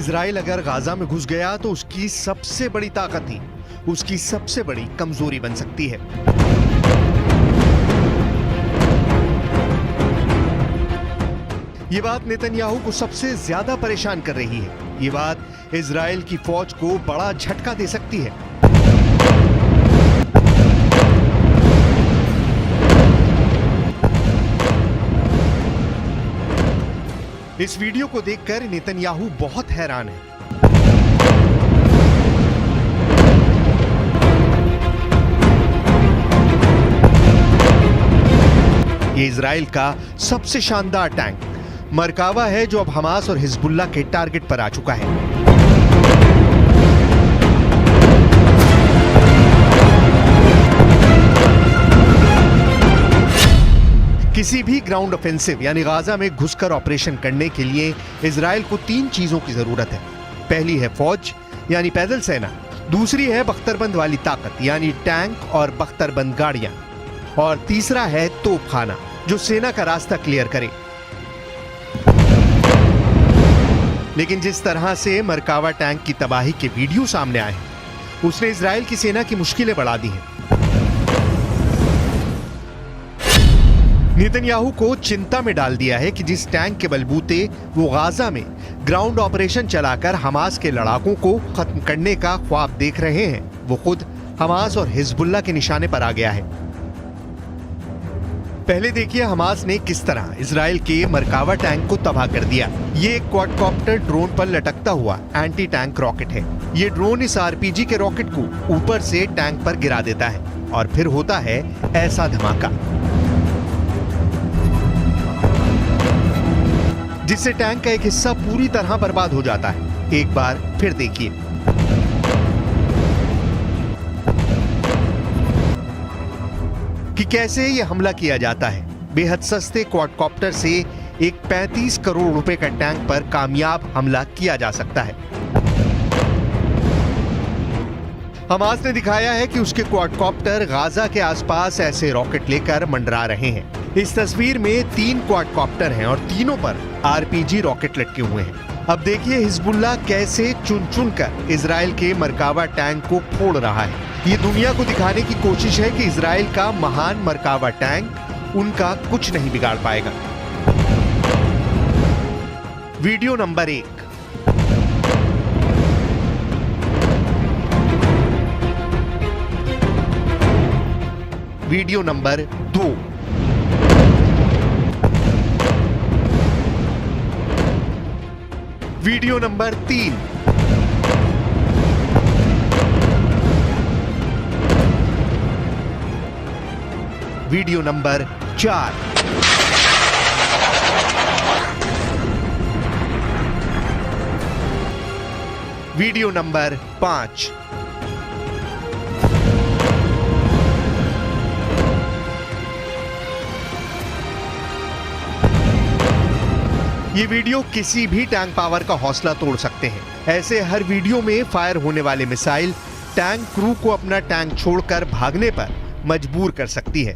Israel अगर Gaza में घुस गया तो उसकी सबसे बड़ी ताकत ही उसकी सबसे बड़ी कमजोरी बन सकती है। ये बात नेतन्याहू को सबसे ज्यादा परेशान कर रही है। ये बात इजराइल की फौज को बड़ा झटका दे सकती है। इस वीडियो को देखकर नेतन्याहू बहुत हैरान है। ये इजराइल का सबसे शानदार टैंक मरकावा है, जो अब हमास और हिजबुल्लाह के टारगेट पर आ चुका है। किसी भी ग्राउंड ऑफेंसिव यानी गाजा में घुसकर ऑपरेशन करने के लिए इजराइल को 3 चीजों की जरूरत है। पहली है फौज यानी पैदल सेना, दूसरी है बख्तरबंद वाली ताकत यानी टैंक और बख्तरबंद गाड़ियां, और तीसरा है तोपखाना जो सेना का रास्ता क्लियर करे। लेकिन जिस तरह से मरकावा टैंक की तबाही के वीडियो सामने आए हैं, उसने इजराइल की सेना की मुश्किलें बढ़ा दी हैं। नेतन्याहू को चिंता में डाल दिया है कि जिस टैंक के बलबूते वो गाजा में ग्राउंड ऑपरेशन चलाकर हमास के लड़ाकों को खत्म करने का ख्वाब देख रहे हैं, वो खुद हमास और हिजबुल्लाह के निशाने पर आ गया है। पहले देखिए हमास ने किस तरह इजराइल के मरकावा टैंक को तबाह कर दिया। ये एक क्वाडकॉप्टर ड्रोन पर लटकता हुआ एंटी टैंक रॉकेट है। ये ड्रोन इस आरपीजी के रॉकेट को ऊपर से टैंक पर गिरा देता है और फिर होता है ऐसा धमाका जिससे टैंक का एक हिस्सा पूरी तरह बर्बाद हो जाता है। एक बार फिर देखिए। कि कैसे यह हमला किया जाता है। बेहद सस्ते क्वाडकॉप्टर से एक 35 करोड़ रुपए का टैंक पर कामयाब हमला किया जा सकता है। हमास ने दिखाया है कि उसके क्वाडकॉप्टर गाजा के आसपास ऐसे रॉकेट लेकर मंडरा रहे हैं। इस तस्वीर में 3 क्वाडकॉप्टर हैं और तीनों पर आरपीजी रॉकेट लटके हुए हैं। अब देखिए हिजबुल्लाह कैसे चुन चुन कर इजराइल के मरकावा टैंक को फोड़ रहा है। ये दुनिया को दिखाने की कोशिश है कि इजराइल का महान मरकावा टैंक उनका कुछ नहीं बिगाड़ पाएगा। Video number 1। Video number 2। Video number 3। Video number 4। Video number 5। ये वीडियो किसी भी टैंक पावर का हौसला तोड़ सकते हैं। ऐसे हर वीडियो में फायर होने वाले मिसाइल टैंक क्रू को अपना टैंक छोड़कर भागने पर मजबूर कर सकती है।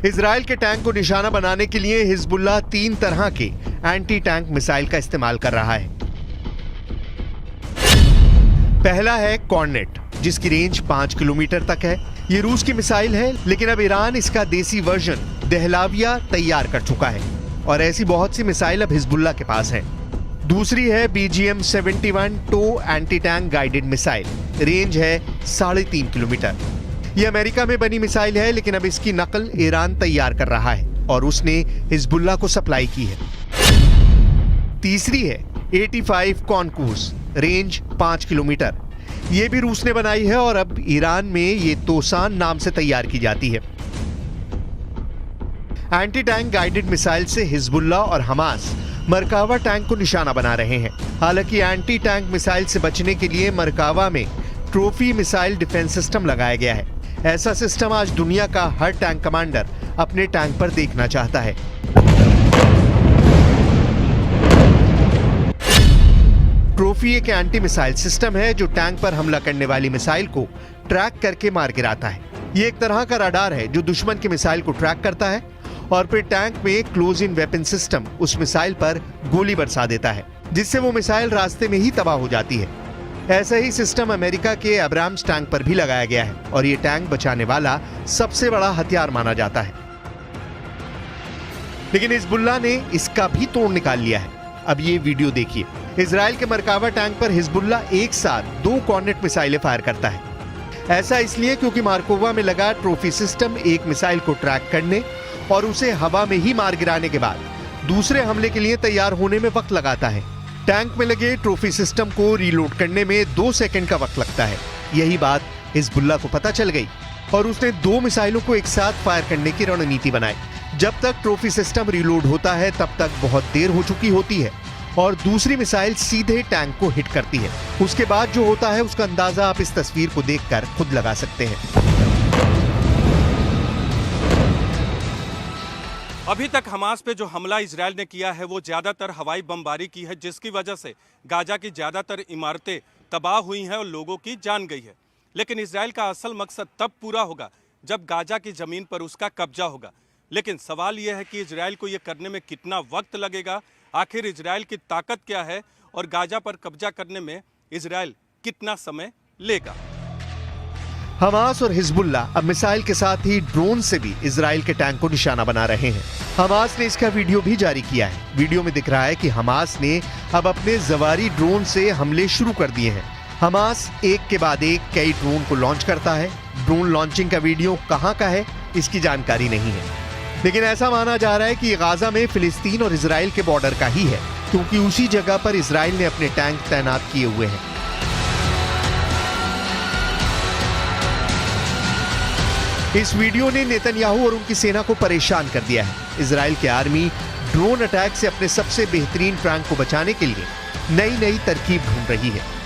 इजराइल के टैंक को निशाना बनाने के लिए हिजबुल्लाह 3 तरह के एंटी टैंक मिसाइल का इस्तेमाल कर रहा है। पहला है कॉर्नेट, जिसकी रेंज 5 किलोमीटर तक है। ये रूस की मिसाइल है, लेकिन अब ईरान इसका देसी वर्जन दहलाविया तैयार कर चुका है और ऐसी बहुत सी मिसाइल अब हिजबुल्लाह के पास है। दूसरी है BGM-71 टो anti tank guided missile. Range है 3.5 किलोमीटर। यह अमेरिका में बनी मिसाइल है, लेकिन अब इसकी नकल ईरान तैयार कर रहा है और उसने हिजबुल्लाह को सप्लाई की है। तीसरी है 85 कॉनकूस। Range 5 kilometre. यह भी रूस ने बनाई है और अब ईरान में ये तोसान नाम से तैयार की जाती है। एंटी टैंक गाइडेड मिसाइल से हिजबुल्लाह और हमास मरकावा टैंक को निशाना बना रहे हैं। हालांकि एंटी टैंक मिसाइल से बचने के लिए मरकावा में ट्रॉफी मिसाइल डिफेंस सिस्टम लगाया गया है। ऐसा सिस्टम आज दुनिया का हर टैंक कमांडर अपने टैंक पर देखना चाहता है। ट्रॉफी एक एंटी मिसाइल सिस्टम है जो टैंक पर हमला करने वाली मिसाइल को ट्रैक करके मार गिराता है। ये एक तरह का रडार है जो दुश्मन की मिसाइल को ट्रैक करता है और फिर टैंक में क्लोज इन वेपन सिस्टम उस मिसाइल पर गोली बरसा देता है। जिससे वो मिसाइल रास्ते में ही तबाह हो जाती है। ऐसा ही सिस्टम अमेरिका के अब्राम्स टैंक पर भी लगाया गया है और ये टैंक बचाने वाला सबसे बड़ा हथियार माना जाता है। लेकिन हिजबुल्लाह ने इसका भी तोड़ निकाल लिया है। अब ये वीडियो देखिए। इजराइल के मरकावा टैंक पर हिजबुल्लाह एक साथ 2 कॉर्नेट मिसाइलें फायर करता है। ऐसा इसलिए क्योंकि मार्कोवा में लगा ट्रॉफी सिस्टम एक मिसाइल को ट्रैक करने और उसे हवा में ही मार गिराने के बाद दूसरे हमले के लिए तैयार होने में वक्त लगाता है। टैंक में लगे ट्रॉफी सिस्टम को रीलोड करने में 2 सेकंड का वक्त लगता है। यही बात हिजबुल्लाह को पता चल गई और उसने 2 मिसाइलों को एक साथ फायर करने की रणनीति बनाई। जब तक ट्रॉफी सिस्टम रीलोड होता है तब तक बहुत देर हो चुकी होती है और दूसरी मिसाइल सीधे टैंक को हिट करती है। उसके बाद जो होता है उसका अंदाजा आप इस तस्वीर को देखकर खुद लगा सकते हैं। अभी तक हमास पे जो हमला इजराइल ने किया है वो ज्यादातर हवाई बमबारी की है, जिसकी वजह से गाजा की ज्यादातर इमारतें तबाह हुई हैं और लोगों की जान गई है। लेकिन इजराइल का असल मकसद तब पूरा होगा जब गाजा की जमीन पर उसका कब्जा होगा। लेकिन सवाल यह है कि इजराइल को यह करने में कितना वक्त लगेगा, आखिर इजराइल की ताकत क्या है और गाजा पर कब्जा करने में इजराइल कितना समय लेगा। हमास और हिजबुल्लाह अब मिसाइल के साथ ही ड्रोन से भी इजराइल के टैंक को निशाना बना रहे हैं। हमास ने इसका वीडियो भी जारी किया है। वीडियो में दिख रहा है कि हमास ने अब अपने जवारी ड्रोन से हमले शुरू कर दिए हैं। हमास एक के बाद एक कई ड्रोन को लॉन्च करता है। ड्रोन लॉन्चिंग का वीडियो कहां का है इसकी जानकारी नहीं है, लेकिन ऐसा माना जा रहा है कि गाजा में फिलिस्तीन और इजराइल के बॉर्डर का ही है, क्योंकि उसी जगह पर इजराइल ने अपने टैंक तैनात किए हुए हैं। इस वीडियो ने नेतन्याहू और उनकी सेना को परेशान कर दिया है। इजराइल की आर्मी ड्रोन अटैक से अपने सबसे बेहतरीन टैंक को बचाने के लिए नई नई तरकीब ढूंढ रही है।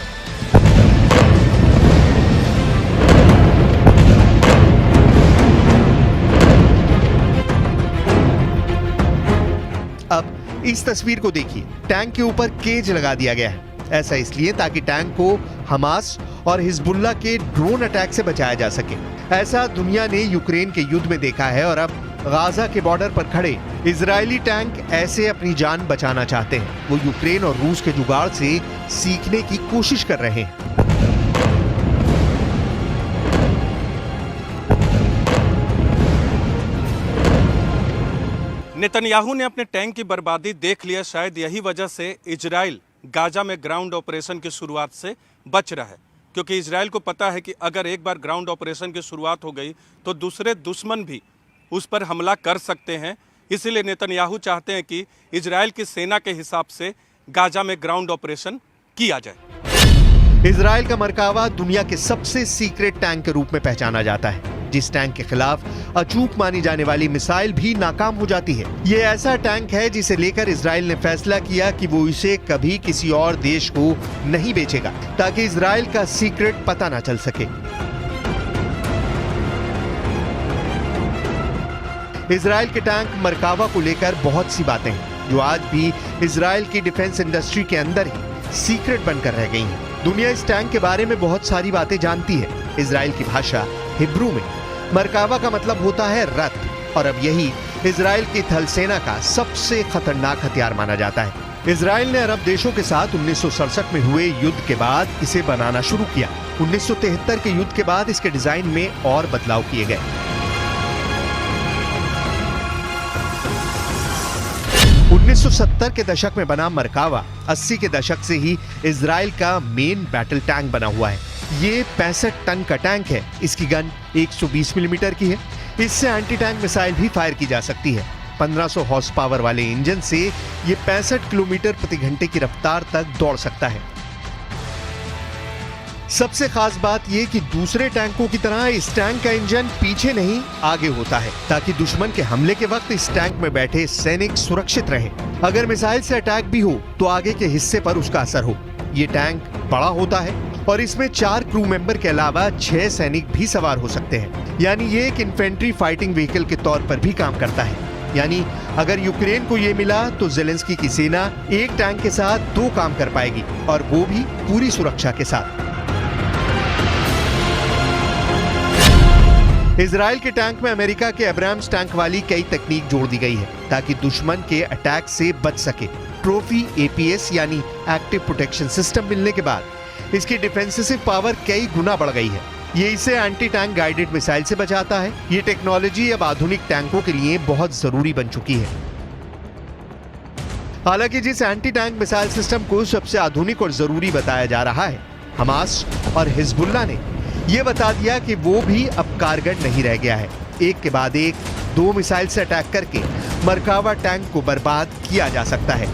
अब इस तस्वीर को देखिए। टैंक के ऊपर केज लगा दिया गया है। ऐसा इसलिए ताकि टैंक को हमास और हिजबुल्लाह के ड्रोन अटैक से बचाया जा सके। ऐसा दुनिया ने यूक्रेन के युद्ध में देखा है और अब गाजा के बॉर्डर पर खड़े इजरायली टैंक ऐसे अपनी जान बचाना चाहते हैं। वो यूक्रेन और रूस के जुगाड़ से सीखने की कोशिश कर रहे हैं। नेतन्याहू ने अपने टैंक की बर्बादी देख लिया। शायद यही वजह से इजराइल गाजा में ग्राउंड ऑपरेशन की शुरुआत से बच रहा है, क्योंकि इजराइल को पता है कि अगर एक बार ग्राउंड ऑपरेशन की शुरुआत हो गई तो दूसरे दुश्मन भी उस पर हमला कर सकते हैं। इसीलिए नेतन्याहू चाहते हैं कि इजराइल की सेना के हिसाब से गाजा में ग्राउंड ऑपरेशन किया जाए। इजराइल का मरकावा दुनिया के सबसे सीक्रेट टैंक के रूप में पहचाना जाता है, जिस टैंक के खिलाफ अचूक मानी जाने वाली मिसाइल भी नाकाम हो जाती है। ये ऐसा टैंक है जिसे लेकर इजराइल ने फैसला किया कि वो इसे कभी किसी और देश को नहीं बेचेगा, ताकि इजराइल का सीक्रेट पता ना चल सके। इजराइल के टैंक मरकावा को लेकर बहुत सी बातें हैं जो आज भी इजराइल की डिफेंस इंडस्ट्री के अंदर ही सीक्रेट बनकर रह गई हैं। दुनिया इस टैंक के बारे में बहुत सारी बातें जानती है। इजराइल की भाषा हिब्रू में मरकावा का मतलब होता है रथ, और अब यही इजराइल की थल सेना का सबसे खतरनाक हथियार माना जाता है। इजराइल ने अरब देशों के साथ 1967 में हुए युद्ध के बाद इसे बनाना शुरू किया। 1973 के युद्ध के बाद इसके डिजाइन में और बदलाव किए गए। 1970 के दशक में बना मरकावा 80 के दशक से ही इजराइल का मेन बैटल टैंक बना हुआ है। ये 65 टन का टैंक है। इसकी गन 120 मिलीमीटर की है। इससे एंटी टैंक मिसाइल भी फायर की जा सकती है। 1500 हॉर्स पावर वाले इंजन से ये 65 किलोमीटर प्रति घंटे की रफ्तार तक दौड़ सकता है। सबसे खास बात यह कि दूसरे टैंकों की तरह इस टैंक का इंजन पीछे नहीं आगे होता है, ताकि दुश्मन के हमले के वक्त इस टैंक में बैठे सैनिक सुरक्षित रहें। अगर मिसाइल से अटैक भी हो तो आगे के हिस्से पर उसका असर हो। ये टैंक बड़ा होता है और इसमें 4 क्रू मेंबर के अलावा 6 सैनिक भी सवार हो सकते हैं। यानी ये एक इन्फेंट्री फाइटिंग व्हीकल के तौर पर भी काम करता है। यानी अगर यूक्रेन को ये मिला तो जेलेंस्की की सेना एक टैंक के साथ 2 काम कर पाएगी, और वो भी पूरी सुरक्षा के साथ। इजराइल के टैंक में अमेरिका के अब्राम्स टैंक वाली कई तकनीक जोड़ दी गई है ताकि दुश्मन के अटैक से बच सके। ट्रॉफी एपीएस यानी एक्टिव प्रोटेक्शन सिस्टम मिलने के बाद इसकी डिफेंसिव पावर कई गुना बढ़ गई है। ये इसे एंटी टैंक गाइडेड मिसाइल से बचाता है। ये टेक्नोलॉजी अब आधुनिक टैंकों के लिए बहुत जरूरी बन चुकी है। हालांकि जिस एंटी टैंक मिसाइल सिस्टम को सबसे आधुनिक और जरूरी बताया जा रहा है, हमास और हिजबुल्लाह ने यह बता दिया कि वो भी अब कारगर नहीं रह गया है। एक के बाद एक 2 मिसाइल से अटैक करके मरकावा टैंक को बर्बाद किया जा सकता है।